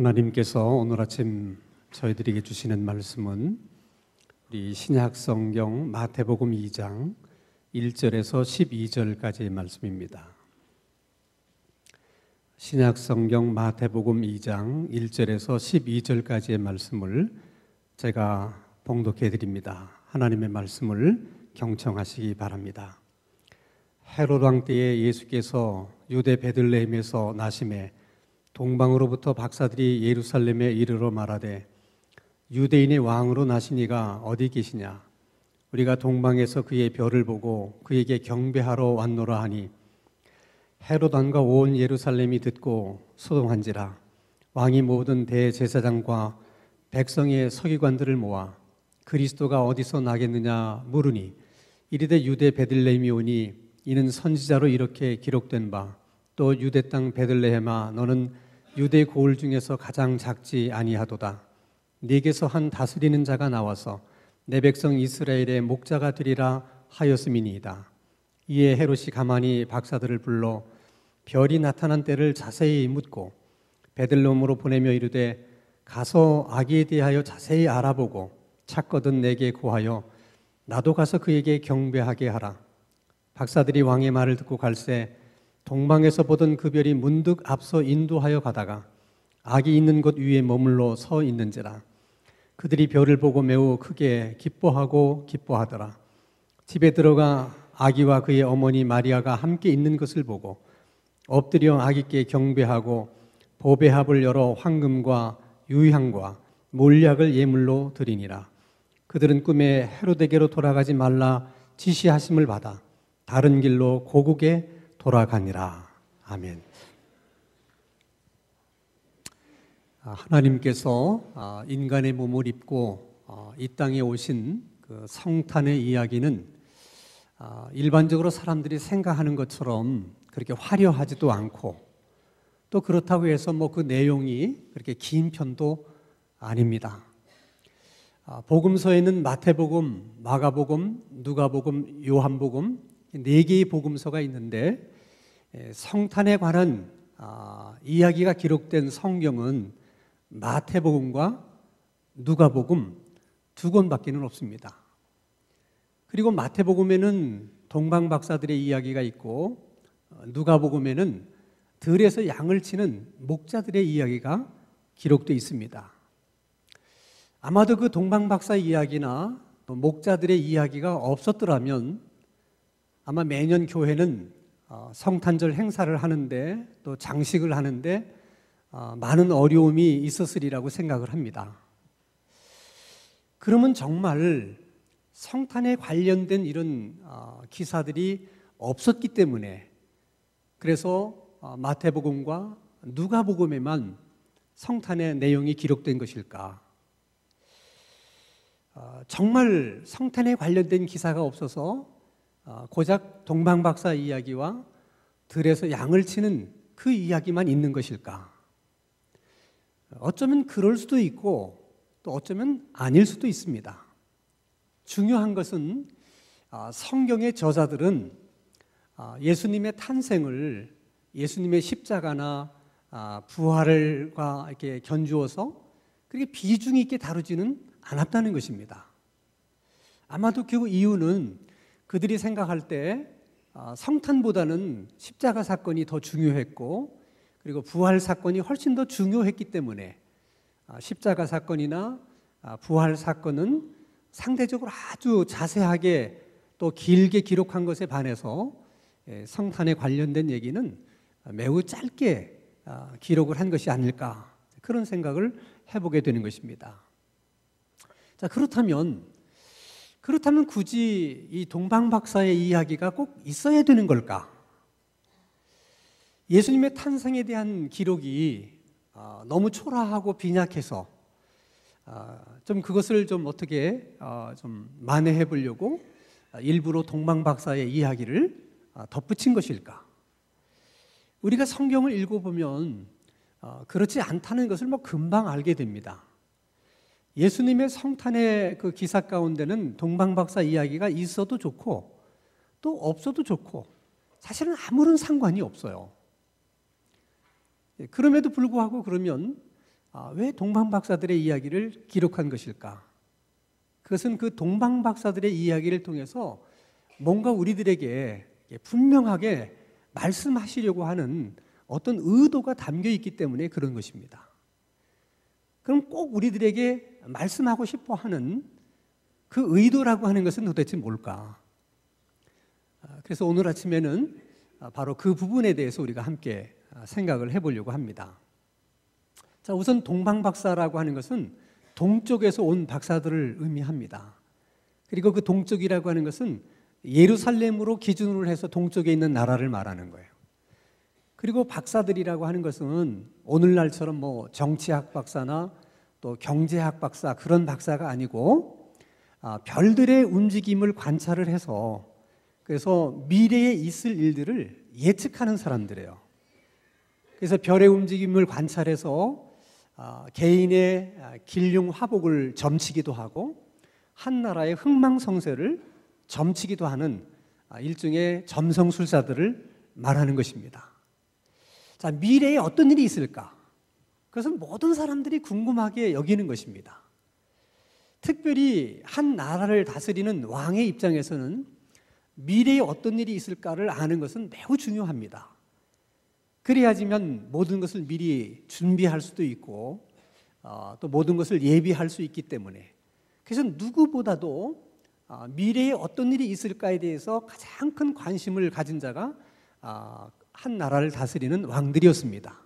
하나님께서 오늘 아침 저희들에게 주시는 말씀은 우리 신약성경 마태복음 2장 1절에서 12절까지의 말씀입니다. 신약성경 마태복음 2장 1절에서 12절까지의 말씀을 제가 봉독해 드립니다. 하나님의 말씀을 경청하시기 바랍니다. 헤롯 왕 때에 예수께서 유대 베들레헴에서 나심에 동방으로부터 박사들이 예루살렘에 이르러 말하되 유대인의 왕으로 나시니가 어디 계시냐? 우리가 동방에서 그의 별을 보고 그에게 경배하러 왔노라 하니 헤롯 왕과 온 예루살렘이 듣고 소동한지라. 왕이 모든 대제사장과 백성의 서기관들을 모아 그리스도가 어디서 나겠느냐 물으니 이르되 유대 베들레헴이 오니 이는 선지자로 이렇게 기록된 바 또 유대 땅 베들레헴아 너는 유대 고을 중에서 가장 작지 아니하도다. 네게서 한 다스리는 자가 나와서 내 백성 이스라엘의 목자가 되리라 하였음이니이다. 이에 헤롯이 가만히 박사들을 불러 별이 나타난 때를 자세히 묻고 베들레헴으로 보내며 이르되 가서 아기에 대하여 자세히 알아보고 찾거든 내게 고하여 나도 가서 그에게 경배하게 하라. 박사들이 왕의 말을 듣고 갈새 동방에서 보던 그 별이 문득 앞서 인도하여 가다가 아기 있는 곳 위에 머물러 서 있는지라. 그들이 별을 보고 매우 크게 기뻐하더라. 집에 들어가 아기와 그의 어머니 마리아가 함께 있는 것을 보고 엎드려 아기께 경배하고 보배합을 열어 황금과 유향과 몰약을 예물로 드리니라. 그들은 꿈에 헤롯에게로 돌아가지 말라 지시하심을 받아 다른 길로 고국에 돌아가니라. 아멘. 하나님께서 인간의 몸을 입고 이 땅에 오신 그 성탄의 이야기는 일반적으로 사람들이 생각하는 것처럼 그렇게 화려하지도 않고 또 그렇다고 해서 그 내용이 그렇게 긴 편도 아닙니다. 복음서에는 마태복음, 마가복음, 누가복음, 요한복음 4개의 복음서가 있는데 성탄에 관한 이야기가 기록된 성경은 마태복음과 누가복음 2권밖에는 없습니다. 그리고 마태복음에는 동방박사들의 이야기가 있고 누가복음에는 들에서 양을 치는 목자들의 이야기가 기록되어 있습니다. 아마도 그 동방박사 이야기나 목자들의 이야기가 없었더라면 아마 매년 교회는 성탄절 행사를 하는데 또 장식을 하는데 많은 어려움이 있었으리라고 생각을 합니다. 그러면 정말 성탄에 관련된 이런 기사들이 없었기 때문에 그래서 마태복음과 누가복음에만 성탄의 내용이 기록된 것일까? 정말 성탄에 관련된 기사가 없어서 고작 동방박사 이야기와 들에서 양을 치는 그 이야기만 있는 것일까? 어쩌면 그럴 수도 있고 또 어쩌면 아닐 수도 있습니다. 중요한 것은 성경의 저자들은 예수님의 탄생을 예수님의 십자가나 부활과 이렇게 견주어서 그렇게 비중 있게 다루지는 않았다는 것입니다. 아마도 그 이유는 그들이 생각할 때 성탄보다는 십자가 사건이 더 중요했고 그리고 부활 사건이 훨씬 더 중요했기 때문에 십자가 사건이나 부활 사건은 상대적으로 아주 자세하게 또 길게 기록한 것에 반해서 성탄에 관련된 얘기는 매우 짧게 기록을 한 것이 아닐까 그런 생각을 해보게 되는 것입니다. 자, 그렇다면 굳이 이 동방박사의 이야기가 꼭 있어야 되는 걸까? 예수님의 탄생에 대한 기록이 너무 초라하고 빈약해서 좀 그것을 좀 어떻게 좀 만회해 보려고 일부러 동방박사의 이야기를 덧붙인 것일까? 우리가 성경을 읽어보면 그렇지 않다는 것을 금방 알게 됩니다. 예수님의 성탄의 그 기사 가운데는 동방박사 이야기가 있어도 좋고 또 없어도 좋고 사실은 아무런 상관이 없어요. 그럼에도 불구하고 그러면 왜 동방박사들의 이야기를 기록한 것일까? 그것은 그 동방박사들의 이야기를 통해서 뭔가 우리들에게 분명하게 말씀하시려고 하는 어떤 의도가 담겨 있기 때문에 그런 것입니다. 그럼 꼭 우리들에게 말씀하고 싶어 하는 그 의도라고 하는 것은 도대체 뭘까? 그래서 오늘 아침에는 바로 그 부분에 대해서 우리가 함께 생각을 해보려고 합니다. 자, 우선 동방박사라고 하는 것은 동쪽에서 온 박사들을 의미합니다. 그리고 그 동쪽이라고 하는 것은 예루살렘으로 기준으로 해서 동쪽에 있는 나라를 말하는 거예요. 그리고 박사들이라고 하는 것은 오늘날처럼 뭐 정치학 박사나 또 경제학 박사 그런 박사가 아니고 별들의 움직임을 관찰을 해서 그래서 미래에 있을 일들을 예측하는 사람들이에요. 그래서 별의 움직임을 관찰해서 개인의 길흉 화복을 점치기도 하고 한 나라의 흥망성쇠를 점치기도 하는 일종의 점성술사들을 말하는 것입니다. 자, 미래에 어떤 일이 있을까? 그것은 모든 사람들이 궁금하게 여기는 것입니다. 특별히 한 나라를 다스리는 왕의 입장에서는 미래에 어떤 일이 있을까를 아는 것은 매우 중요합니다. 그래야지만 모든 것을 미리 준비할 수도 있고 또 모든 것을 예비할 수 있기 때문에 그래서 누구보다도 미래에 어떤 일이 있을까에 대해서 가장 큰 관심을 가진 자가 한 나라를 다스리는 왕들이었습니다.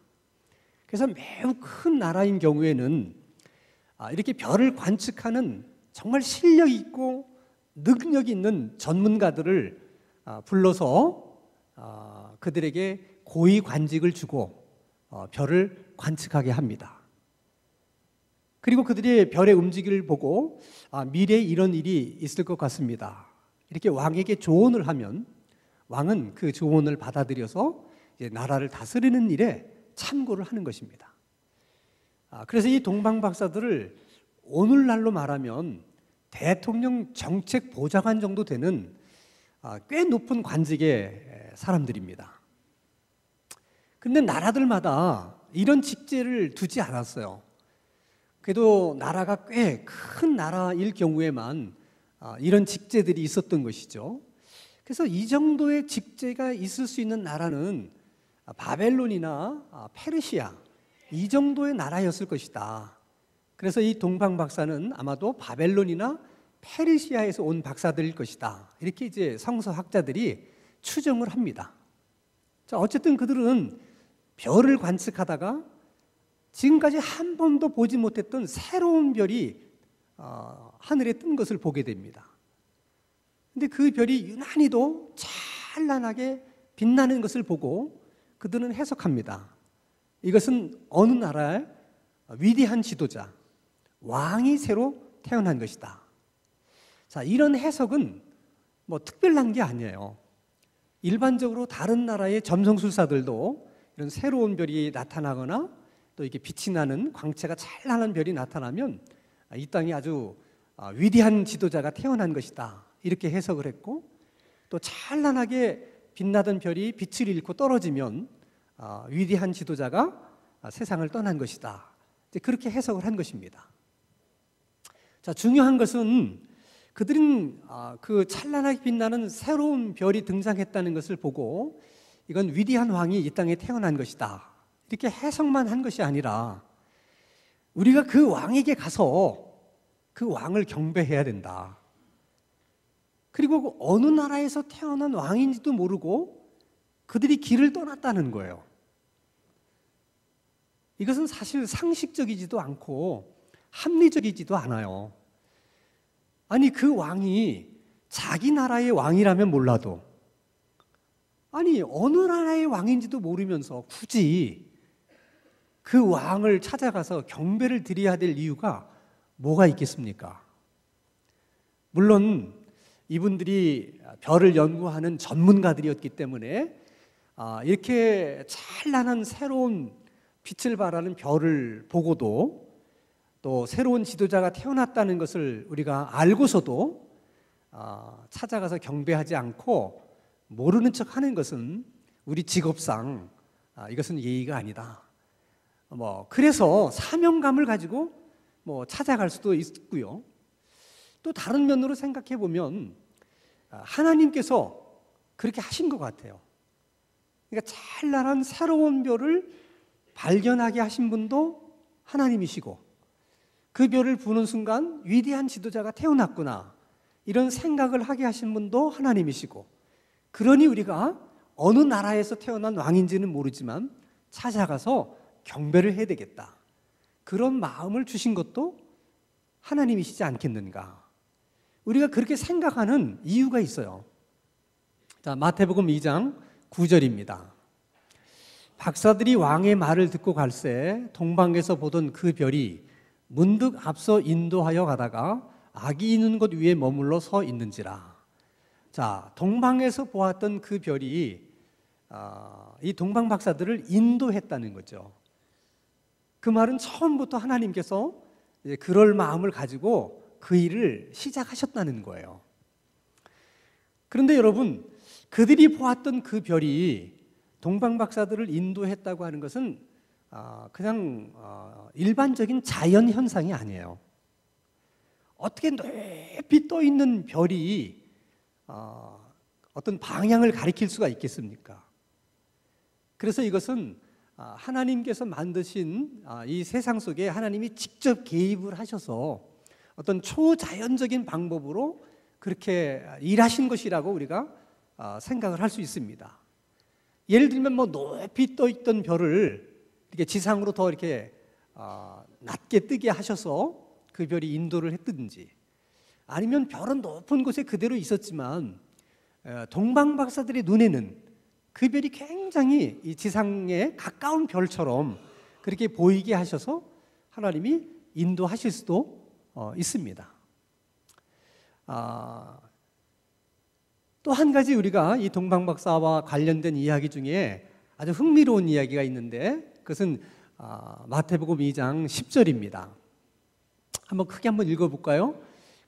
그래서 매우 큰 나라인 경우에는 이렇게 별을 관측하는 정말 실력 있고 능력 있는 전문가들을 불러서 그들에게 고위 관직을 주고 별을 관측하게 합니다. 그리고 그들이 별의 움직임을 보고 미래에 이런 일이 있을 것 같습니다. 이렇게 왕에게 조언을 하면 왕은 그 조언을 받아들여서 이제 나라를 다스리는 일에 참고를 하는 것입니다. 그래서 이 동방박사들을 오늘날로 말하면 대통령 정책 보좌관 정도 되는 꽤 높은 관직의 사람들입니다. 근데 나라들마다 이런 직제를 두지 않았어요. 그래도 나라가 꽤 큰 나라일 경우에만 이런 직제들이 있었던 것이죠. 그래서 이 정도의 직제가 있을 수 있는 나라는 바벨론이나 페르시아 이 정도의 나라였을 것이다. 그래서 이 동방 박사는 아마도 바벨론이나 페르시아에서 온 박사들일 것이다. 이렇게 이제 성서학자들이 추정을 합니다. 자, 어쨌든 그들은 별을 관측하다가 지금까지 한 번도 보지 못했던 새로운 별이 하늘에 뜬 것을 보게 됩니다. 근데 그 별이 유난히도 찬란하게 빛나는 것을 보고 그들은 해석합니다. 이것은 어느 나라의 위대한 지도자, 왕이 새로 태어난 것이다. 자, 이런 해석은 뭐 특별한 게 아니에요. 일반적으로 다른 나라의 점성술사들도 이런 새로운 별이 나타나거나 또 이렇게 빛이 나는 광채가 찬란한 별이 나타나면 이 땅에 아주 위대한 지도자가 태어난 것이다. 이렇게 해석을 했고 또 찬란하게 빛나던 별이 빛을 잃고 떨어지면 위대한 지도자가 세상을 떠난 것이다. 그렇게 해석을 한 것입니다. 자, 중요한 것은 그들은 그 찬란하게 빛나는 새로운 별이 등장했다는 것을 보고 이건 위대한 왕이 이 땅에 태어난 것이다. 이렇게 해석만 한 것이 아니라 우리가 그 왕에게 가서 그 왕을 경배해야 된다. 그리고 어느 나라에서 태어난 왕인지도 모르고 그들이 길을 떠났다는 거예요. 이것은 사실 상식적이지도 않고 합리적이지도 않아요. 아니, 그 왕이 자기 나라의 왕이라면 몰라도 아니, 어느 나라의 왕인지도 모르면서 굳이 그 왕을 찾아가서 경배를 드려야 될 이유가 뭐가 있겠습니까? 물론 이분들이 별을 연구하는 전문가들이었기 때문에 이렇게 찬란한 새로운 빛을 발하는 별을 보고도 또 새로운 지도자가 태어났다는 것을 우리가 알고서도 찾아가서 경배하지 않고 모르는 척하는 것은 우리 직업상 이것은 예의가 아니다. 그래서 사명감을 가지고 찾아갈 수도 있고요. 또 다른 면으로 생각해 보면 하나님께서 그렇게 하신 것 같아요. 그러니까 찬란한 새로운 별을 발견하게 하신 분도 하나님이시고, 그 별을 보는 순간 위대한 지도자가 태어났구나, 이런 생각을 하게 하신 분도 하나님이시고, 그러니 우리가 어느 나라에서 태어난 왕인지는 모르지만 찾아가서 경배를 해야 되겠다, 그런 마음을 주신 것도 하나님이시지 않겠는가. 우리가 그렇게 생각하는 이유가 있어요. 자, 마태복음 2장 9절입니다. 박사들이 왕의 말을 듣고 갈새 동방에서 보던 그 별이 문득 앞서 인도하여 가다가 아기 있는 곳 위에 머물러 서 있는지라. 자, 동방에서 보았던 그 별이 이 동방 박사들을 인도했다는 거죠. 그 말은 처음부터 하나님께서 그럴 마음을 가지고 그 일을 시작하셨다는 거예요. 그런데 여러분, 그들이 보았던 그 별이 동방 박사들을 인도했다고 하는 것은 그냥 일반적인 자연 현상이 아니에요. 어떻게 높이 떠 있는 별이 어떤 방향을 가리킬 수가 있겠습니까? 그래서 이것은 하나님께서 만드신 이 세상 속에 하나님이 직접 개입을 하셔서 어떤 초자연적인 방법으로 그렇게 일하신 것이라고 우리가 생각을 할 수 있습니다. 예를 들면 높이 떠 있던 별을 이렇게 지상으로 더 이렇게 낮게 뜨게 하셔서 그 별이 인도를 했든지, 아니면 별은 높은 곳에 그대로 있었지만 동방 박사들의 눈에는 그 별이 굉장히 이 지상에 가까운 별처럼 그렇게 보이게 하셔서 하나님이 인도하실 수도 있습니다. 또 한 가지 우리가 이 동방 박사와 관련된 이야기 중에 아주 흥미로운 이야기가 있는데, 그것은 마태복음 2장 10절입니다. 한번 읽어볼까요?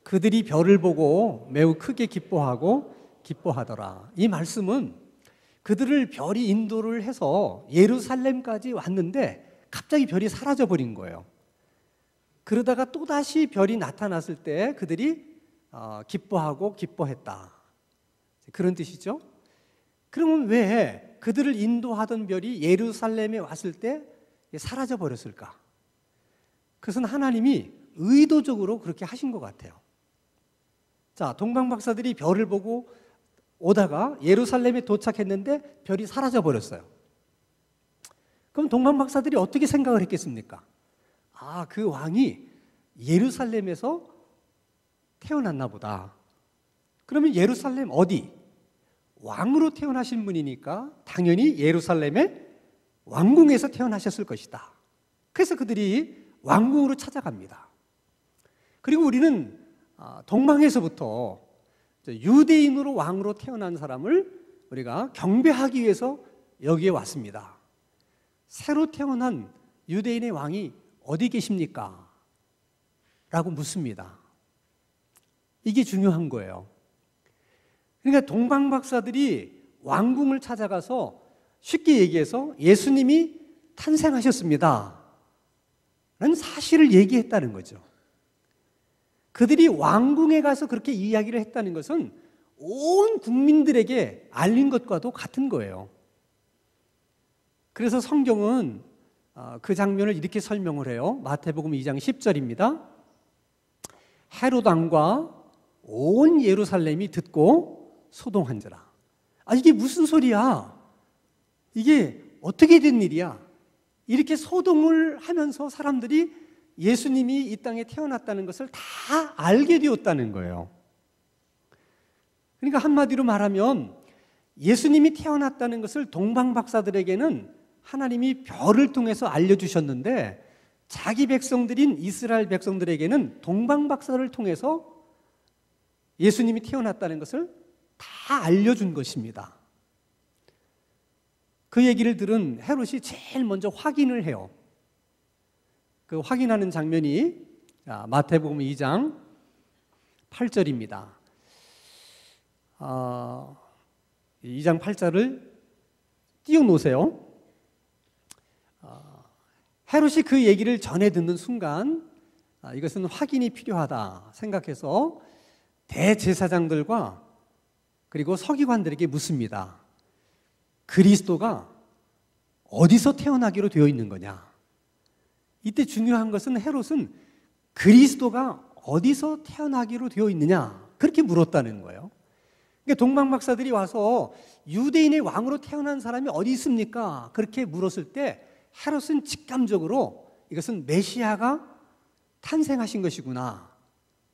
그들이 별을 보고 매우 크게 기뻐하더라. 이 말씀은 그들을 별이 인도를 해서 예루살렘까지 왔는데 갑자기 별이 사라져버린 거예요. 그러다가 또다시 별이 나타났을 때 그들이 기뻐했다, 그런 뜻이죠. 그러면 왜 그들을 인도하던 별이 예루살렘에 왔을 때 사라져 버렸을까? 그것은 하나님이 의도적으로 그렇게 하신 것 같아요. 자, 동방 박사들이 별을 보고 오다가 예루살렘에 도착했는데 별이 사라져 버렸어요. 그럼 동방 박사들이 어떻게 생각을 했겠습니까? 그 왕이 예루살렘에서 태어났나 보다. 그러면 예루살렘 어디? 왕으로 태어나신 분이니까 당연히 예루살렘의 왕궁에서 태어나셨을 것이다. 그래서 그들이 왕궁으로 찾아갑니다. 그리고 우리는 동방에서부터 유대인으로 왕으로 태어난 사람을 우리가 경배하기 위해서 여기에 왔습니다. 새로 태어난 유대인의 왕이 어디 계십니까? 라고 묻습니다. 이게 중요한 거예요. 그러니까 동방 박사들이 왕궁을 찾아가서 쉽게 얘기해서 예수님이 탄생하셨습니다 라는 사실을 얘기했다는 거죠. 그들이 왕궁에 가서 그렇게 이야기를 했다는 것은 온 국민들에게 알린 것과도 같은 거예요. 그래서 성경은 그 장면을 이렇게 설명을 해요. 마태복음 2장 10절입니다. 헤롯 왕과 온 예루살렘이 듣고 소동한지라. 이게 무슨 소리야? 이게 어떻게 된 일이야? 이렇게 소동을 하면서 사람들이 예수님이 이 땅에 태어났다는 것을 다 알게 되었다는 거예요. 그러니까 한마디로 말하면 예수님이 태어났다는 것을 동방 박사들에게는 하나님이 별을 통해서 알려주셨는데, 자기 백성들인 이스라엘 백성들에게는 동방 박사를 통해서 예수님이 태어났다는 것을 다 알려준 것입니다. 그 얘기를 들은 헤롯이 제일 먼저 확인을 해요. 그 확인하는 장면이 마태복음 2장 8절입니다. 2장 8절을 띄워놓으세요. 헤롯이 그 얘기를 전해 듣는 순간 이것은 확인이 필요하다 생각해서 대제사장들과 그리고 서기관들에게 묻습니다. 그리스도가 어디서 태어나기로 되어 있는 거냐? 이때 중요한 것은 헤롯은 그리스도가 어디서 태어나기로 되어 있느냐? 그렇게 물었다는 거예요. 그러니까 동방박사들이 와서 유대인의 왕으로 태어난 사람이 어디 있습니까? 그렇게 물었을 때 헤롯은 직감적으로 이것은 메시아가 탄생하신 것이구나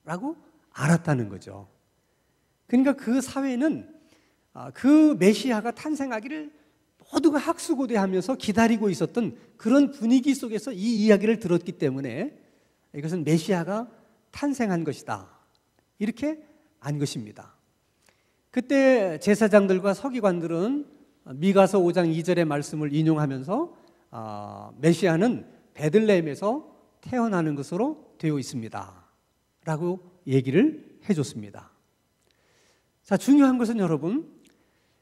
라고 알았다는 거죠. 그러니까 그 사회는 그 메시아가 탄생하기를 모두가 학수고대하면서 기다리고 있었던 그런 분위기 속에서 이 이야기를 들었기 때문에 이것은 메시아가 탄생한 것이다 이렇게 안 것입니다. 그때 제사장들과 서기관들은 미가서 5장 2절의 말씀을 인용하면서 메시아는 베들레헴에서 태어나는 것으로 되어 있습니다 라고 얘기를 해줬습니다. 자, 중요한 것은 여러분,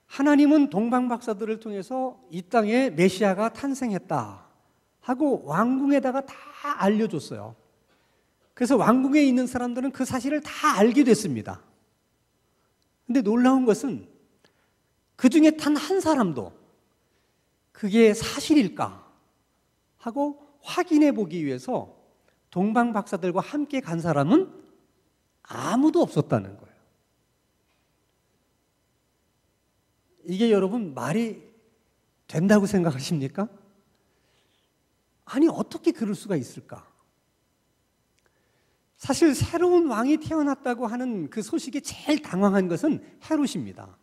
하나님은 동방박사들을 통해서 이 땅에 메시아가 탄생했다 하고 왕궁에다가 다 알려줬어요. 그래서 왕궁에 있는 사람들은 그 사실을 다 알게 됐습니다. 근데 놀라운 것은 그 중에 단 한 사람도 그게 사실일까 하고 확인해 보기 위해서 동방박사들과 함께 간 사람은 아무도 없었다는 거예요. 이게 여러분 말이 된다고 생각하십니까? 아니, 어떻게 그럴 수가 있을까? 사실 새로운 왕이 태어났다고 하는 그 소식에 제일 당황한 것은 헤롯입니다.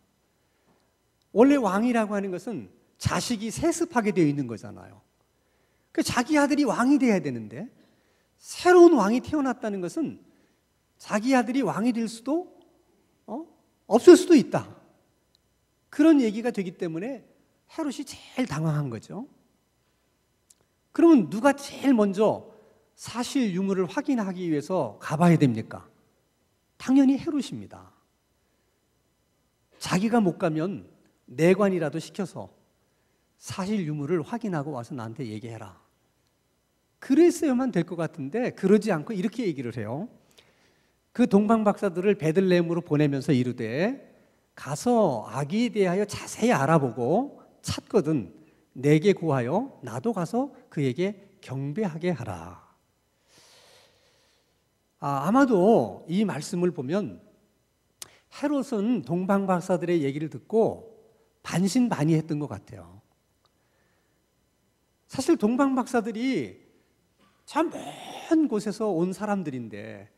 원래 왕이라고 하는 것은 자식이 세습하게 되어 있는 거잖아요. 그 자기 아들이 왕이 돼야 되는데 새로운 왕이 태어났다는 것은 자기 아들이 왕이 될 수도 없을 수도 있다. 그런 얘기가 되기 때문에 헤롯이 제일 당황한 거죠. 그러면 누가 제일 먼저 사실 유무를 확인하기 위해서 가봐야 됩니까? 당연히 헤롯입니다. 자기가 못 가면 내관이라도 시켜서 사실 유무를 확인하고 와서 나한테 얘기해라. 그랬어야만 될 것 같은데 그러지 않고 이렇게 얘기를 해요. 그 동방박사들을 베들레헴으로 보내면서 이르되 가서 아기에 대하여 자세히 알아보고 찾거든 내게 구하여 나도 가서 그에게 경배하게 하라. 아마도 이 말씀을 보면 헤롯은 동방박사들의 얘기를 듣고 반신반의했던 것 같아요. 사실 동방박사들이 참 먼 곳에서 온 사람들인데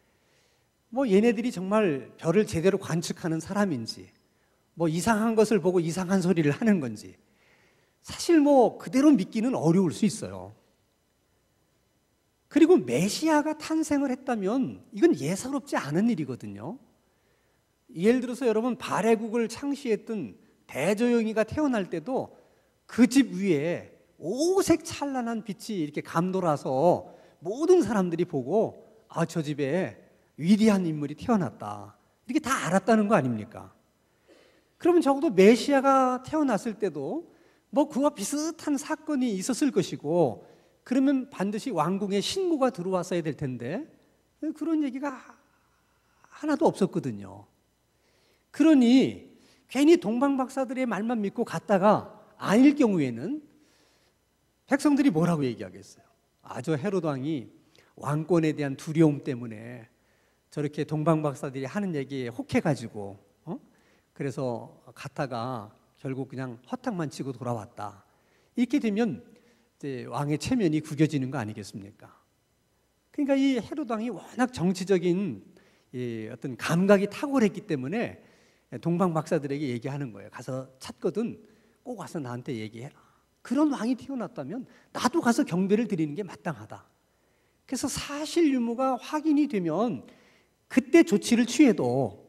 뭐 얘네들이 정말 별을 제대로 관측하는 사람인지 뭐 이상한 것을 보고 이상한 소리를 하는 건지 사실 뭐 그대로 믿기는 어려울 수 있어요. 그리고 메시아가 탄생을 했다면 이건 예사롭지 않은 일이거든요. 예를 들어서 여러분 발해국을 창시했던 대조영이가 태어날 때도 그 집 위에 오색 찬란한 빛이 이렇게 감돌아서 모든 사람들이 보고 저 집에 위대한 인물이 태어났다 이렇게 다 알았다는 거 아닙니까? 그러면 적어도 메시아가 태어났을 때도 뭐 그와 비슷한 사건이 있었을 것이고 그러면 반드시 왕궁에 신고가 들어왔어야 될 텐데 그런 얘기가 하나도 없었거든요. 그러니 괜히 동방박사들의 말만 믿고 갔다가 아닐 경우에는 백성들이 뭐라고 얘기하겠어요? 저 헤롯 왕이 왕권에 대한 두려움 때문에 저렇게 동방박사들이 하는 얘기에 혹해가지고 그래서 갔다가 결국 그냥 허탕만 치고 돌아왔다. 이렇게 되면 이제 왕의 체면이 구겨지는 거 아니겠습니까? 그러니까 이 헤롯 왕이 워낙 정치적인 어떤 감각이 탁월했기 때문에 동방박사들에게 얘기하는 거예요. 가서 찾거든 꼭 와서 나한테 얘기해라. 그런 왕이 태어났다면 나도 가서 경배를 드리는 게 마땅하다. 그래서 사실 유무가 확인이 되면 그때 조치를 취해도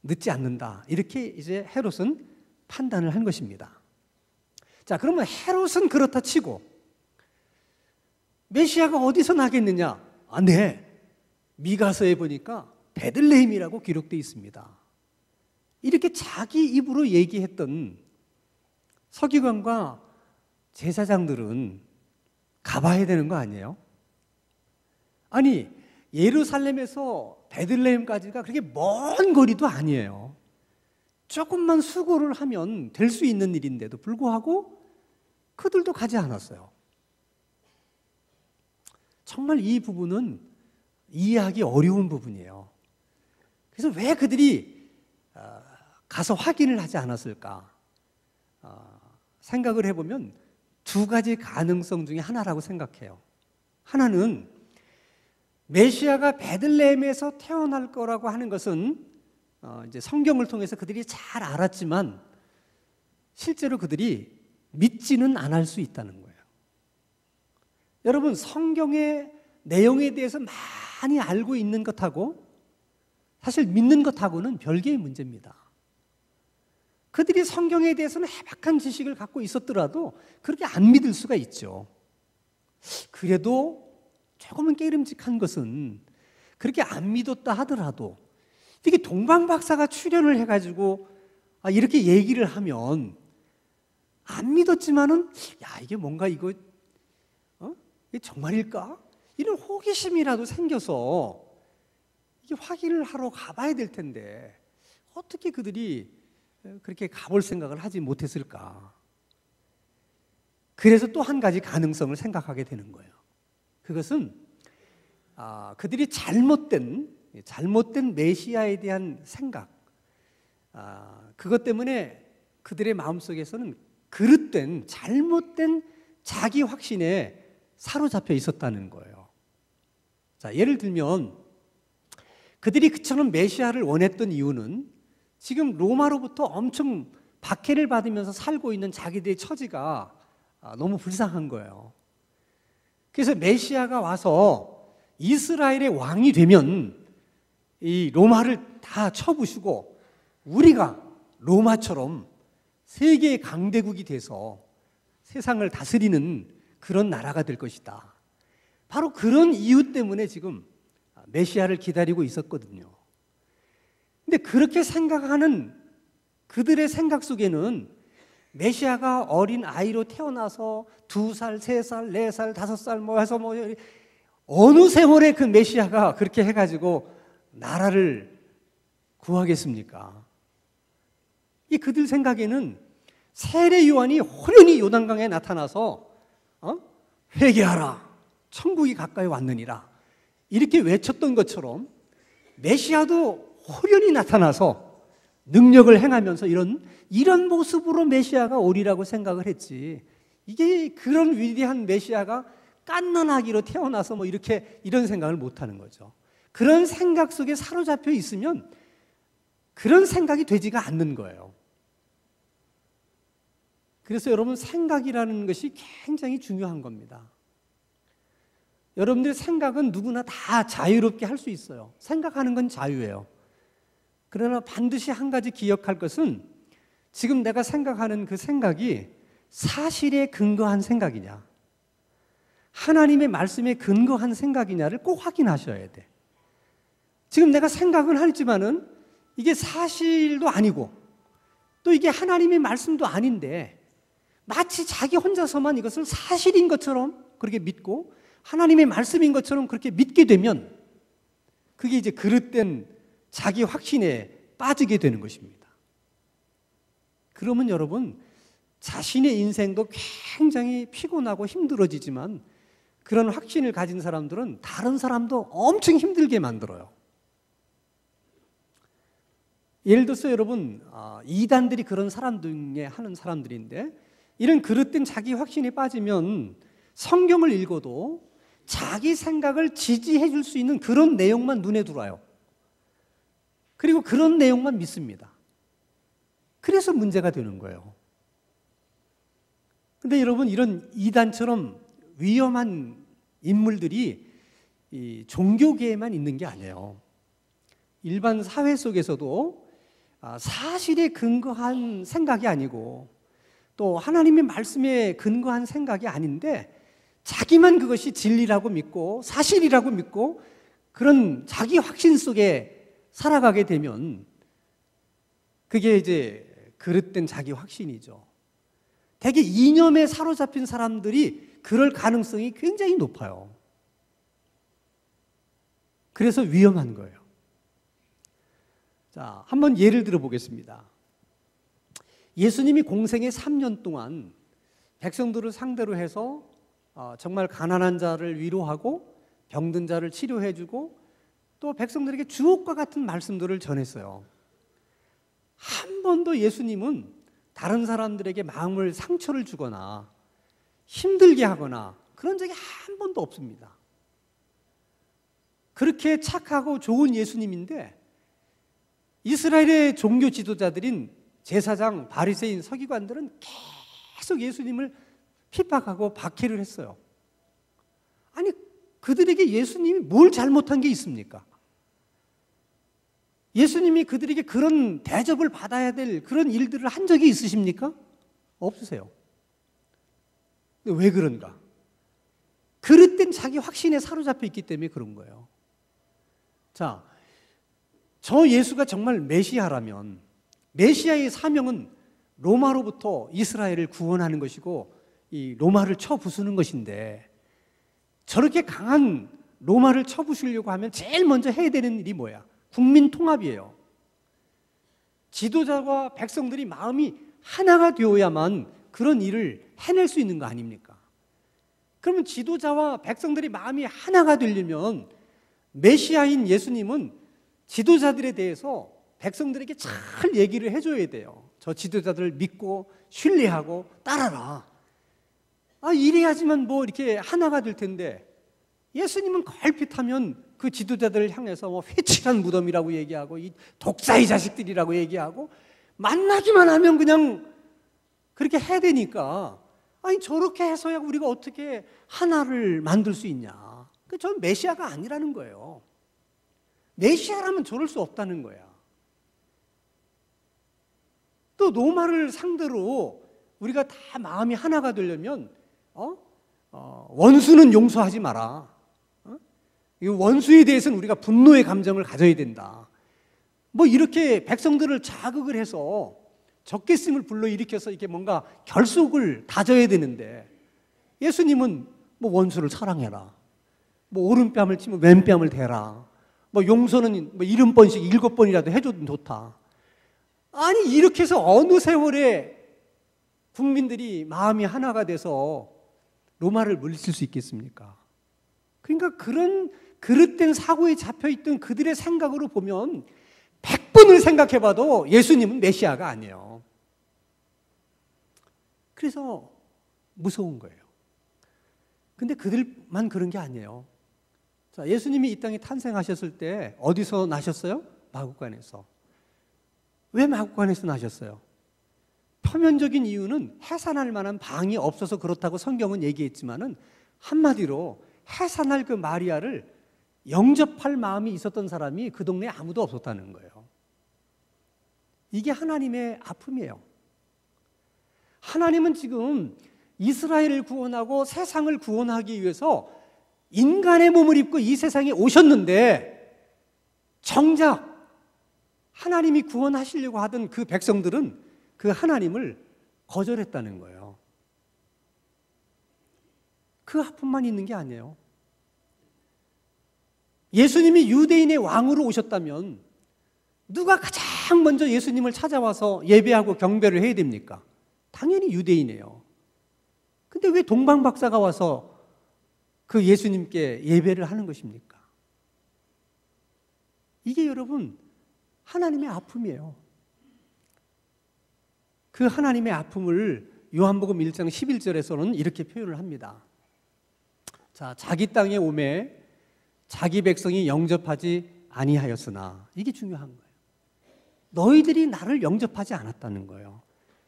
늦지 않는다. 이렇게 이제 헤롯은 판단을 한 것입니다. 자, 그러면 헤롯은 그렇다 치고 메시아가 어디서 나겠느냐? 네. 미가서에 보니까 베들레헴이라고 기록되어 있습니다. 이렇게 자기 입으로 얘기했던 서기관과 제사장들은 가봐야 되는 거 아니에요? 아니, 예루살렘에서 베들레헴까지가 그렇게 먼 거리도 아니에요. 조금만 수고를 하면 될 수 있는 일인데도 불구하고 그들도 가지 않았어요. 정말 이 부분은 이해하기 어려운 부분이에요. 그래서 왜 그들이 가서 확인을 하지 않았을까? 생각을 해보면 두 가지 가능성 중에 하나라고 생각해요. 하나는 메시아가 베들레헴에서 태어날 거라고 하는 것은 이제 성경을 통해서 그들이 잘 알았지만 실제로 그들이 믿지는 않을 수 있다는 거예요. 여러분, 성경의 내용에 대해서 많이 알고 있는 것하고 사실 믿는 것하고는 별개의 문제입니다. 그들이 성경에 대해서는 해박한 지식을 갖고 있었더라도 그렇게 안 믿을 수가 있죠. 그래도 조금은 깨름직한 것은 그렇게 안 믿었다 하더라도 이게 동방박사가 출연을 해가지고 이렇게 얘기를 하면 안 믿었지만은 이게 뭔가 이게 정말일까? 이런 호기심이라도 생겨서 이게 확인을 하러 가봐야 될 텐데 어떻게 그들이 그렇게 가볼 생각을 하지 못했을까? 그래서 또 한 가지 가능성을 생각하게 되는 거예요. 그것은 그들이 잘못된 메시아에 대한 생각, 그것 때문에 그들의 마음속에서는 그릇된 잘못된 자기 확신에 사로잡혀 있었다는 거예요. 자, 예를 들면 그들이 그처럼 메시아를 원했던 이유는 지금 로마로부터 엄청 박해를 받으면서 살고 있는 자기들의 처지가 너무 불쌍한 거예요. 그래서 메시아가 와서 이스라엘의 왕이 되면 이 로마를 다 쳐부수고 우리가 로마처럼 세계의 강대국이 돼서 세상을 다스리는 그런 나라가 될 것이다. 바로 그런 이유 때문에 지금 메시아를 기다리고 있었거든요. 근데 그렇게 생각하는 그들의 생각 속에는 메시아가 어린 아이로 태어나서 2살, 3살, 4살, 5살 해서 어느 세월에 그 메시아가 그렇게 해가지고 나라를 구하겠습니까? 이 그들 생각에는 세례 요한이 호련히 요단강에 나타나서 회개하라, 천국이 가까이 왔느니라 이렇게 외쳤던 것처럼 메시아도 호련히 나타나서 능력을 행하면서 이런 모습으로 메시아가 오리라고 생각을 했지, 이게 그런 위대한 메시아가 갓난아기로 태어나서 이런 생각을 못하는 거죠. 그런 생각 속에 사로잡혀 있으면 그런 생각이 되지가 않는 거예요. 그래서 여러분, 생각이라는 것이 굉장히 중요한 겁니다. 여러분들의 생각은 누구나 다 자유롭게 할 수 있어요. 생각하는 건 자유예요. 그러나 반드시 한 가지 기억할 것은 지금 내가 생각하는 그 생각이 사실에 근거한 생각이냐, 하나님의 말씀에 근거한 생각이냐를 꼭 확인하셔야 돼. 지금 내가 생각은 하지만은 이게 사실도 아니고 또 이게 하나님의 말씀도 아닌데 마치 자기 혼자서만 이것을 사실인 것처럼 그렇게 믿고 하나님의 말씀인 것처럼 그렇게 믿게 되면 그게 이제 그릇된 자기 확신에 빠지게 되는 것입니다. 그러면 여러분, 자신의 인생도 굉장히 피곤하고 힘들어지지만 그런 확신을 가진 사람들은 다른 사람도 엄청 힘들게 만들어요. 예를 들어서 여러분, 이단들이 그런 사람 중에 하는 사람들인데 이런 그릇된 자기 확신에 빠지면 성경을 읽어도 자기 생각을 지지해 줄 수 있는 그런 내용만 눈에 들어와요. 그리고 그런 내용만 믿습니다. 그래서 문제가 되는 거예요. 근데 여러분, 이런 이단처럼 위험한 인물들이 이 종교계에만 있는 게 아니에요. 일반 사회 속에서도 사실에 근거한 생각이 아니고 또 하나님의 말씀에 근거한 생각이 아닌데 자기만 그것이 진리라고 믿고 사실이라고 믿고 그런 자기 확신 속에 살아가게 되면 그게 이제 그릇된 자기 확신이죠. 대개 이념에 사로잡힌 사람들이 그럴 가능성이 굉장히 높아요. 그래서 위험한 거예요. 자, 한번 예를 들어 보겠습니다. 예수님이 공생의 3년 동안 백성들을 상대로 해서 정말 가난한 자를 위로하고 병든 자를 치료해주고 또 백성들에게 주옥과 같은 말씀들을 전했어요. 한 번도 예수님은 다른 사람들에게 마음을 상처를 주거나 힘들게 하거나 그런 적이 한 번도 없습니다. 그렇게 착하고 좋은 예수님인데 이스라엘의 종교 지도자들인 제사장, 바리새인, 서기관들은 계속 예수님을 핍박하고 박해를 했어요. 아니, 그들에게 예수님이 뭘 잘못한 게 있습니까? 예수님이 그들에게 그런 대접을 받아야 될 그런 일들을 한 적이 있으십니까? 없으세요. 근데 왜 그런가? 그릇된 자기 확신에 사로잡혀 있기 때문에 그런 거예요. 자, 저 예수가 정말 메시아라면 메시아의 사명은 로마로부터 이스라엘을 구원하는 것이고 이 로마를 쳐부수는 것인데 저렇게 강한 로마를 쳐부수려고 하면 제일 먼저 해야 되는 일이 뭐야? 국민 통합이에요. 지도자와 백성들이 마음이 하나가 되어야만 그런 일을 해낼 수 있는 거 아닙니까? 그러면 지도자와 백성들이 마음이 하나가 되려면 메시아인 예수님은 지도자들에 대해서 백성들에게 잘 얘기를 해줘야 돼요. 저 지도자들을 믿고 신뢰하고 따라라. 이래야지만 뭐 이렇게 하나가 될 텐데 예수님은 걸핏하면 그 지도자들을 향해서 뭐 회칠한 무덤이라고 얘기하고 이 독사의 자식들이라고 얘기하고 만나기만 하면 그냥 그렇게 해야 되니까 아니 저렇게 해서야 우리가 어떻게 하나를 만들 수 있냐. 저는 메시아가 아니라는 거예요. 메시아라면 저럴 수 없다는 거야. 또 로마를 상대로 우리가 다 마음이 하나가 되려면 원수는 용서하지 마라. 이 원수에 대해서는 우리가 분노의 감정을 가져야 된다. 뭐 이렇게 백성들을 자극을 해서 적개심을 불러일으켜서 이렇게 뭔가 결속을 다져야 되는데 예수님은 뭐 원수를 사랑해라. 뭐 오른뺨을 치면 왼뺨을 대라. 뭐 용서는 뭐 70번씩 7번이라도 해줘도 좋다. 아니 이렇게 해서 어느 세월에 국민들이 마음이 하나가 돼서 로마를 물리칠 수 있겠습니까? 그러니까 그런 그릇된 사고에 잡혀있던 그들의 생각으로 보면 100번을 생각해봐도 예수님은 메시아가 아니에요. 그래서 무서운 거예요. 근데 그들만 그런 게 아니에요. 자, 예수님이 이 땅에 탄생하셨을 때 어디서 나셨어요? 마구간에서. 왜 마구간에서 나셨어요? 표면적인 이유는 해산할 만한 방이 없어서 그렇다고 성경은 얘기했지만은 한마디로 해산할 그 마리아를 영접할 마음이 있었던 사람이 그 동네에 아무도 없었다는 거예요. 이게 하나님의 아픔이에요. 하나님은 지금 이스라엘을 구원하고 세상을 구원하기 위해서 인간의 몸을 입고 이 세상에 오셨는데 정작 하나님이 구원하시려고 하던 그 백성들은 그 하나님을 거절했다는 거예요. 그 아픔만 있는 게 아니에요. 예수님이 유대인의 왕으로 오셨다면 누가 가장 먼저 예수님을 찾아와서 예배하고 경배를 해야 됩니까? 당연히 유대인이에요. 근데 왜 동방 박사가 와서 그 예수님께 예배를 하는 것입니까? 이게 여러분 하나님의 아픔이에요. 그 하나님의 아픔을 요한복음 1장 11절에서는 이렇게 표현을 합니다. 자, 자기 땅에 오매 자기 백성이 영접하지 아니하였으나, 이게 중요한 거예요. 너희들이 나를 영접하지 않았다는 거예요.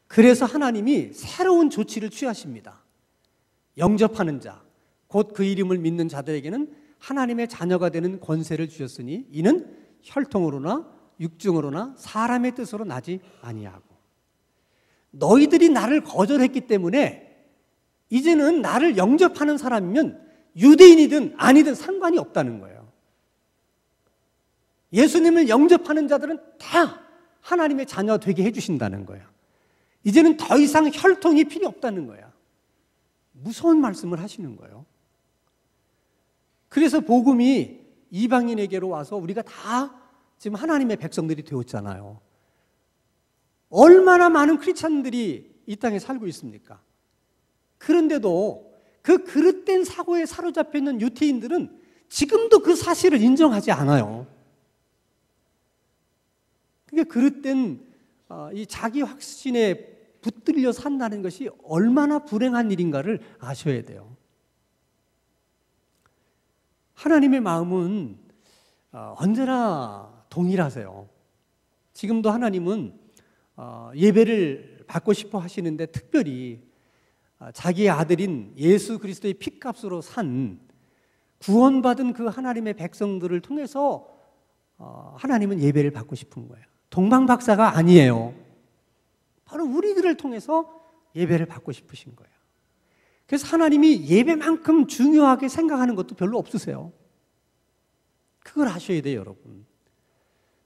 그래서 하나님이 새로운 조치를 취하십니다. 영접하는 자, 곧 그 이름을 믿는 자들에게는 하나님의 자녀가 되는 권세를 주셨으니 이는 혈통으로나 육중으로나 사람의 뜻으로 나지 아니하고. 너희들이 나를 거절했기 때문에 이제는 나를 영접하는 사람이면 유대인이든 아니든 상관이 없다는 거예요. 예수님을 영접하는 자들은 다 하나님의 자녀 되게 해주신다는 거예요. 이제는 더 이상 혈통이 필요 없다는 거야. 무서운 말씀을 하시는 거예요. 그래서 복음이 이방인에게로 와서 우리가 다 지금 하나님의 백성들이 되었잖아요. 얼마나 많은 크리스찬들이 이 땅에 살고 있습니까? 그런데도 그 그릇된 사고에 사로잡혀 있는 유태인들은 지금도 그 사실을 인정하지 않아요. 그게 그릇된 이 자기 확신에 붙들려 산다는 것이 얼마나 불행한 일인가를 아셔야 돼요. 하나님의 마음은 언제나 동일하세요. 지금도 하나님은 예배를 받고 싶어 하시는데 특별히 자기의 아들인 예수 그리스도의 피값으로 산 구원받은 그 하나님의 백성들을 통해서 하나님은 예배를 받고 싶은 거예요. 동방박사가 아니에요. 바로 우리들을 통해서 예배를 받고 싶으신 거예요. 그래서 하나님이 예배만큼 중요하게 생각하는 것도 별로 없으세요. 그걸 아셔야 돼요, 여러분.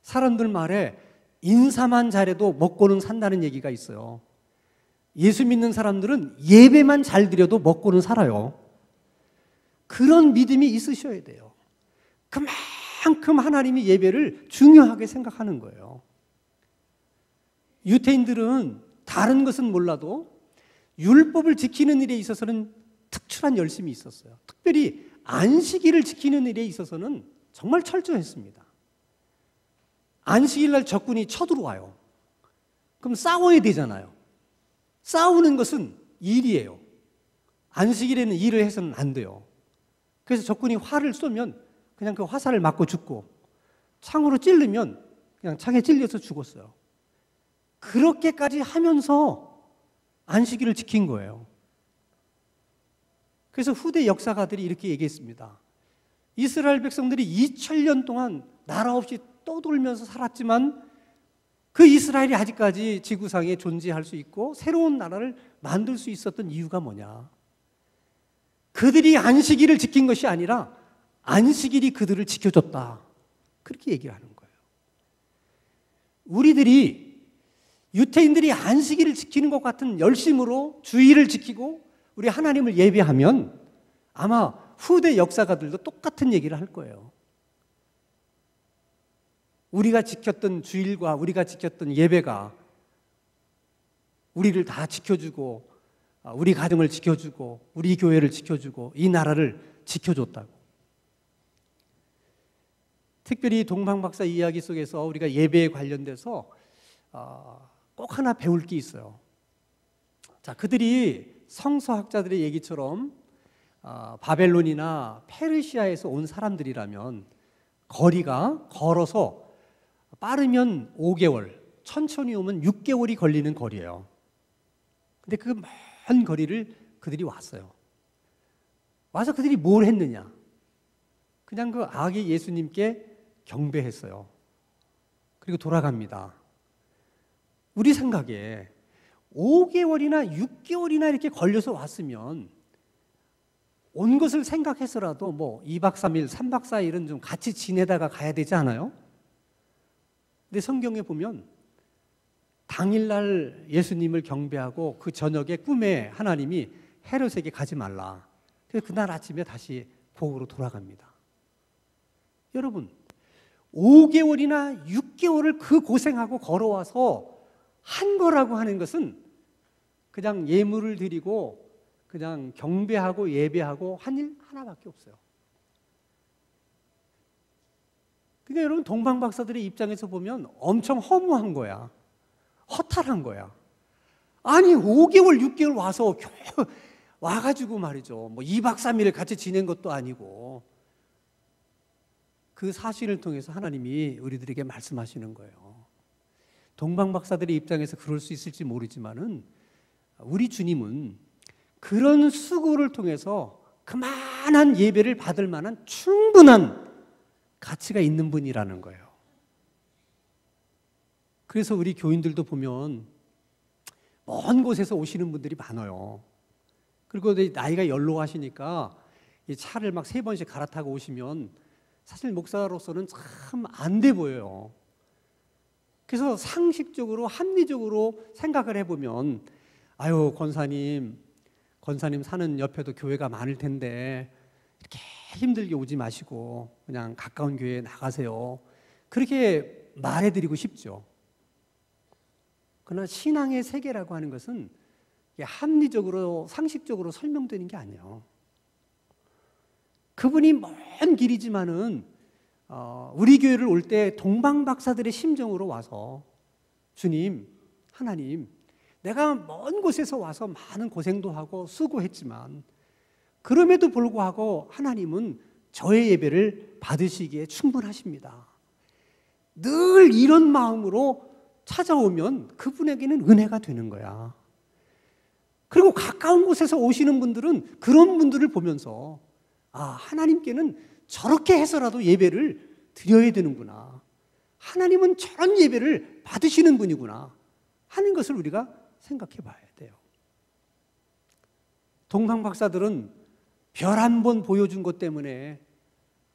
사람들 말에 인사만 잘해도 먹고는 산다는 얘기가 있어요. 예수 믿는 사람들은 예배만 잘 드려도 먹고는 살아요. 그런 믿음이 있으셔야 돼요. 그만큼 하나님이 예배를 중요하게 생각하는 거예요. 유태인들은 다른 것은 몰라도 율법을 지키는 일에 있어서는 특출한 열심이 있었어요. 특별히 안식일을 지키는 일에 있어서는 정말 철저했습니다. 안식일 날 적군이 쳐들어와요. 그럼 싸워야 되잖아요. 싸우는 것은 일이에요. 안식일에는 일을 해서는 안 돼요. 그래서 적군이 활을 쏘면 그냥 그 화살을 맞고 죽고, 창으로 찔르면 그냥 창에 찔려서 죽었어요. 그렇게까지 하면서 안식일을 지킨 거예요. 그래서 후대 역사가들이 이렇게 얘기했습니다. 이스라엘 백성들이 2000년 동안 나라 없이 떠돌면서 살았지만 그 이스라엘이 아직까지 지구상에 존재할 수 있고 새로운 나라를 만들 수 있었던 이유가 뭐냐? 그들이 안식일을 지킨 것이 아니라 안식일이 그들을 지켜줬다. 그렇게 얘기를 하는 거예요. 우리들이 유태인들이 안식일을 지키는 것 같은 열심으로 주일을 지키고 우리 하나님을 예배하면 아마 후대 역사가들도 똑같은 얘기를 할 거예요. 우리가 지켰던 주일과 우리가 지켰던 예배가 우리를 다 지켜주고 우리 가정을 지켜주고 우리 교회를 지켜주고 이 나라를 지켜줬다고. 특별히 동방박사 이야기 속에서 우리가 예배에 관련돼서 꼭 하나 배울 게 있어요. 자, 그들이 성서학자들의 얘기처럼 바벨론이나 페르시아에서 온 사람들이라면 거리가 걸어서 빠르면 5개월, 천천히 오면 6개월이 걸리는 거리예요. 근데 그 먼 거리를 그들이 왔어요. 와서 그들이 뭘 했느냐? 그냥 그 아기 예수님께 경배했어요. 그리고 돌아갑니다. 우리 생각에 5개월이나 6개월이나 이렇게 걸려서 왔으면 온 것을 생각해서라도 뭐 2박 3일, 3박 4일은 좀 같이 지내다가 가야 되지 않아요? 근데 성경에 보면 당일날 예수님을 경배하고 그 저녁에 꿈에 하나님이 헤롯에게 가지 말라. 그래서 그날 아침에 다시 복으로 돌아갑니다. 여러분, 5개월이나 6개월을 그 고생하고 걸어와서 한 거라고 하는 것은 그냥 예물을 드리고 그냥 경배하고 예배하고 한 일 하나밖에 없어요. 그러니까 여러분, 동방박사들의 입장에서 보면 엄청 허무한 거야. 허탈한 거야. 아니 5개월 6개월 와서 와가지고 말이죠. 뭐 2박 3일을 같이 지낸 것도 아니고. 그 사실을 통해서 하나님이 우리들에게 말씀하시는 거예요. 동방박사들의 입장에서 그럴 수 있을지 모르지만은 우리 주님은 그런 수고를 통해서 그만한 예배를 받을 만한 충분한 가치가 있는 분이라는 거예요. 그래서 우리 교인들도 보면 먼 곳에서 오시는 분들이 많아요. 그리고 나이가 연로하시니까 이 차를 막 3번씩 갈아타고 오시면 사실 목사로서는 참 안 돼 보여요. 그래서 상식적으로 합리적으로 생각을 해보면 아유 권사님 사는 옆에도 교회가 많을 텐데 이렇게 힘들게 오지 마시고 그냥 가까운 교회에 나가세요. 그렇게 말해드리고 싶죠. 그러나 신앙의 세계라고 하는 것은 합리적으로 상식적으로 설명되는 게 아니에요. 그분이 먼 길이지만은 우리 교회를 올 때 동방박사들의 심정으로 와서 주님, 하나님, 내가 먼 곳에서 와서 많은 고생도 하고 수고했지만 그럼에도 불구하고 하나님은 저의 예배를 받으시기에 충분하십니다. 늘 이런 마음으로 찾아오면 그분에게는 은혜가 되는 거야. 그리고 가까운 곳에서 오시는 분들은 그런 분들을 보면서 하나님께는 저렇게 해서라도 예배를 드려야 되는구나. 하나님은 저런 예배를 받으시는 분이구나 하는 것을 우리가 생각해 봐야 돼요. 동방박사들은 별 한 번 보여준 것 때문에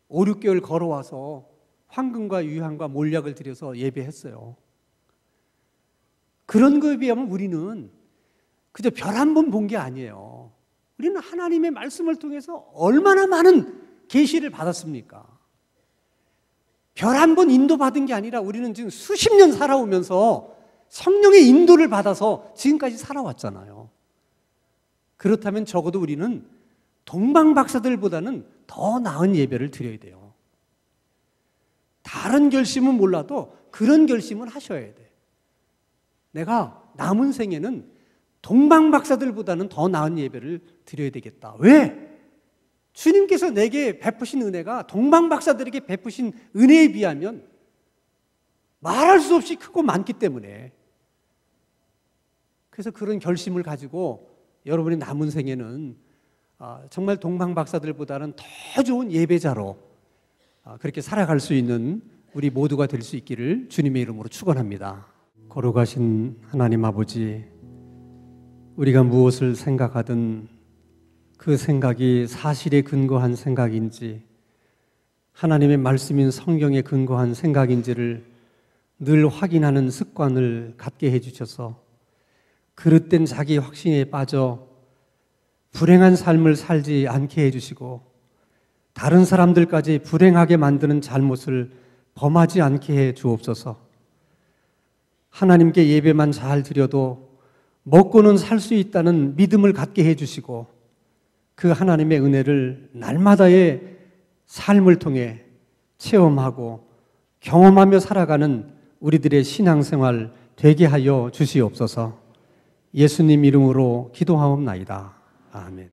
5, 6개월 걸어와서 황금과 유향과 몰약을 드려서 예배했어요. 그런 거에 비하면 우리는 그저 별 한 번 본 게 아니에요. 우리는 하나님의 말씀을 통해서 얼마나 많은 계시를 받았습니까? 별 한 번 인도받은 게 아니라 우리는 지금 수십 년 살아오면서 성령의 인도를 받아서 지금까지 살아왔잖아요. 그렇다면 적어도 우리는 동방박사들보다는 더 나은 예배를 드려야 돼요. 다른 결심은 몰라도 그런 결심은 하셔야 돼. 내가 남은 생에는 동방박사들보다는 더 나은 예배를 드려야 되겠다. 왜? 주님께서 내게 베푸신 은혜가 동방박사들에게 베푸신 은혜에 비하면 말할 수 없이 크고 많기 때문에, 그래서 그런 결심을 가지고 여러분의 남은 생에는 정말 동방박사들보다는 더 좋은 예배자로 그렇게 살아갈 수 있는 우리 모두가 될 수 있기를 주님의 이름으로 축원합니다. 거룩하신 하나님 아버지, 우리가 무엇을 생각하든 그 생각이 사실에 근거한 생각인지 하나님의 말씀인 성경에 근거한 생각인지를 늘 확인하는 습관을 갖게 해주셔서 그릇된 자기 확신에 빠져 불행한 삶을 살지 않게 해주시고 다른 사람들까지 불행하게 만드는 잘못을 범하지 않게 해 주옵소서. 하나님께 예배만 잘 드려도 먹고는 살 수 있다는 믿음을 갖게 해주시고 그 하나님의 은혜를 날마다의 삶을 통해 체험하고 경험하며 살아가는 우리들의 신앙생활 되게 하여 주시옵소서. 예수님 이름으로 기도하옵나이다. 아멘.